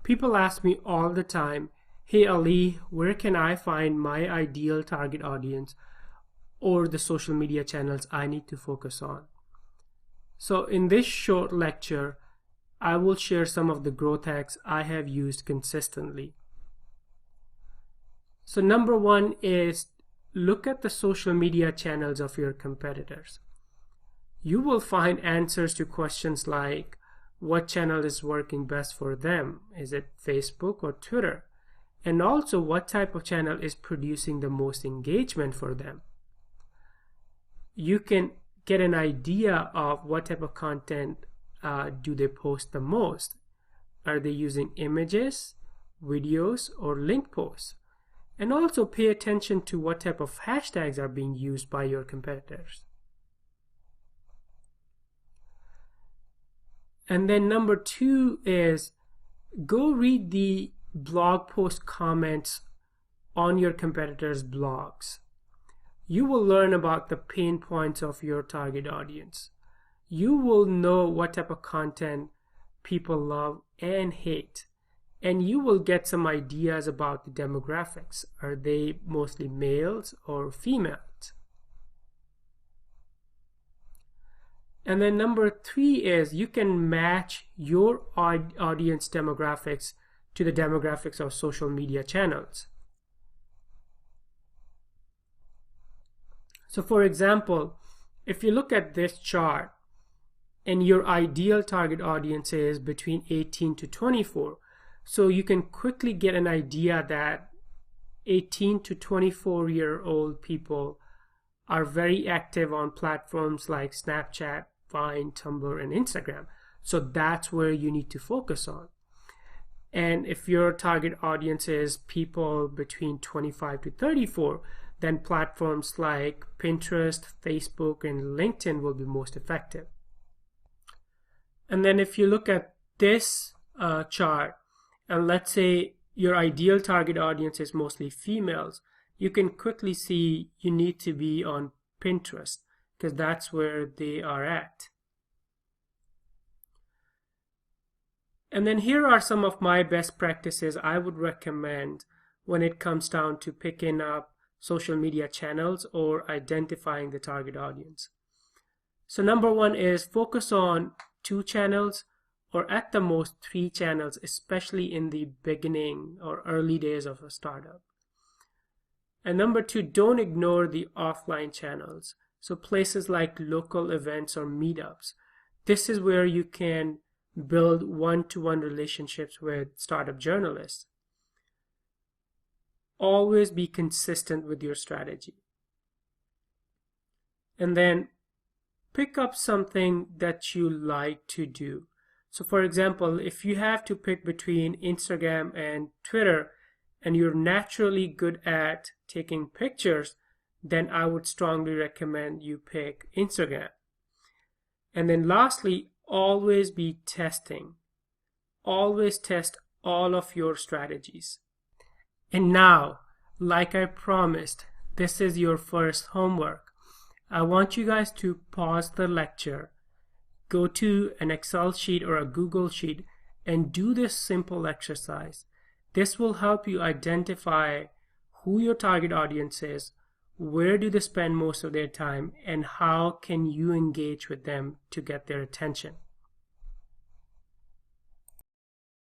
People ask me all the time, hey Ali, where can I find my ideal target audience or the social media channels I need to focus on? So in this short lecture, I will share some of the growth hacks I have used consistently. So number one is look at the social media channels of your competitors. You will find answers to questions like what channel is working best for them? Is it Facebook or Twitter? And also what type of channel is producing the most engagement for them? You can get an idea of what type of content do they post the most. Are they using images, videos, or link posts? And also pay attention to what type of hashtags are being used by your competitors. And then number two is go read the blog post comments on your competitors' blogs. You will learn about the pain points of your target audience. You will know what type of content people love and hate. And you will get some ideas about the demographics. Are they mostly males or females? And then number three is you can match your audience demographics to the demographics of social media channels. So for example, if you look at this chart and your ideal target audience is between 18 to 24, so you can quickly get an idea that 18 to 24-year-old people are very active on platforms like Snapchat, Vine, Tumblr, and Instagram. So that's where you need to focus on. And if your target audience is people between 25 to 34, then platforms like Pinterest, Facebook, and LinkedIn will be most effective. And then if you look at this chart, and let's say your ideal target audience is mostly females, you can quickly see you need to be on Pinterest because that's where they are at. And then here are some of my best practices I would recommend when it comes down to picking up social media channels or identifying the target audience. So number one is focus on 2 channels or at the most 3 channels, especially in the beginning or early days of a startup. And number 2, don't ignore the offline channels. So places like local events or meetups. This is where you can build one-to-one relationships with startup journalists. Always be consistent with your strategy. And then pick up something that you like to do. So for example, if you have to pick between Instagram and Twitter and you're naturally good at taking pictures, then I would strongly recommend you pick Instagram. And then lastly, always be testing. Always test all of your strategies. And now, like I promised, this is your first homework. I want you guys to pause the lecture, go to an Excel sheet or a Google sheet, and do this simple exercise. This will help you identify who your target audience is, where do they spend most of their time, and how can you engage with them to get their attention.